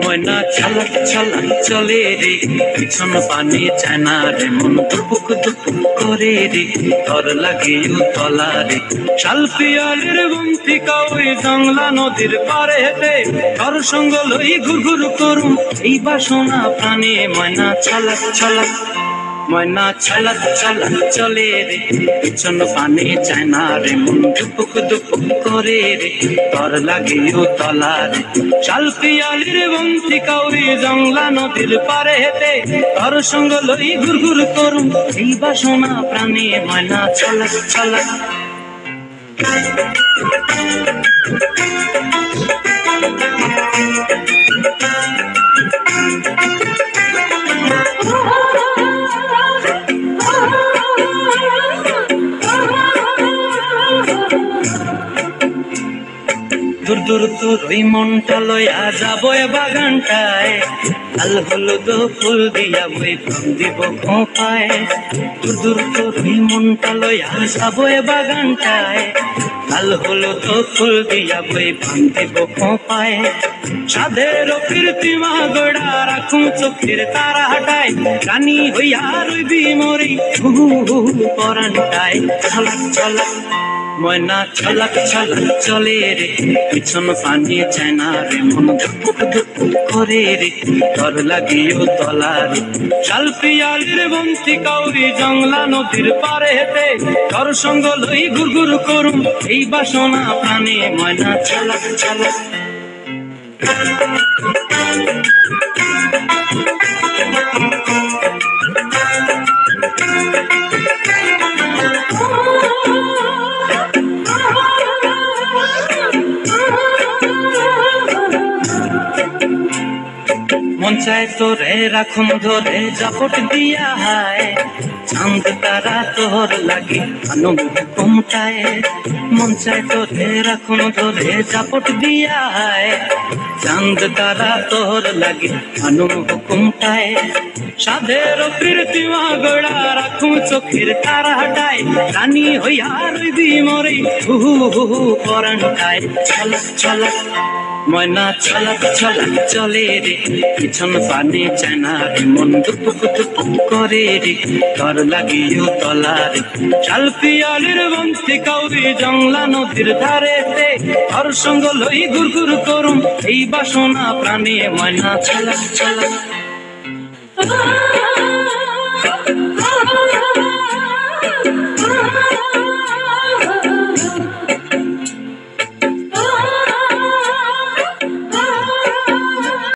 ময়না ছলক ছলক চলে রে, পিছন পানে চায় না রে, মন দুপুক দুপুক করে রে, তর লাগে উতলা রে। শাল পিয়ালের বন্তিকা ওই জংলা নদীর পারে হেঁটে, তর সঙ্গ লই ঘুর ঘুর করুম এই বাসনা প্রাণে। ময়না ছলক ছলক, ময়না ছলক ছলক চলে রে, পিছন পানে চায় না রে, মন দুপুক দুপুক করে রে, তর লাগে উতলা রে। শাল পিয়ালির বন্তিকা ওই জংলা নদীর পারে হেঁটে, তর সঙ্গ লই ঘুর ঘুর করুম এই বাসনা প্রাণে। ময়না ছলক ছলক। দূর দূর তোর ওই মনটা লইয়া যাবো এ বাগানটায়, লাল হলুদ ফুল দিয়া বই প্রাণ দিব খোঁপায়। দূর দূর তোর ওই মনটা লইয়া যাবো এ বাগানটায়, লাল হলুদ ফুল দিয়া বই প্রাণ দিব খোঁপায়। সাধের কীর্তিমা গোড়া রাখুন চোখের তারা হাটায়, রানী হইয়া রইবি মরি হু হু পরানটায়। ছলক ছলক, ময়না ছলক ছলক চলে রে, পিছন পানি চায় না রে, মন দুপুক দুপুক করে রে, তর লাগে উতলা রে। শাল পিয়ালির বন্তিকা ওই জংলা নদীর পারে হেঁটে, তর সঙ্গ লই ঘুর ঘুর করুম এই বাসনা প্রাণে। ময়না ছলক ছলক। মন চায় তোরে রাখুন ধরে জাপট দিয়া হায়, চাঁদ তারা তোর লাগে আনন্দ কমটায়। মন চায় তোরে রাখুন ধরে জাপট দিয়া হায়, চাঁদ তারা তোর লাগে আনন্দ কমটায়। সাধের কীর্তিমা গোড়া রাখুন চোখের তারা হাটায়, রানী হইয়া রইবি মরি হু হু পরানটায়। ছলক ছলক, ময়না ছলক ছলক চলে রে, পিছন পানে চায় না রে, মন দুপুক দুপুক করে রে, তর লাগে উতলা রে। শাল পিয়ালির বন্তিকা ওই জংলা নদীর ধারেতে, তর সঙ্গ লই ঘুর ঘুর করুম এই বাসনা প্রাণে। ময়না ছলক ছলক।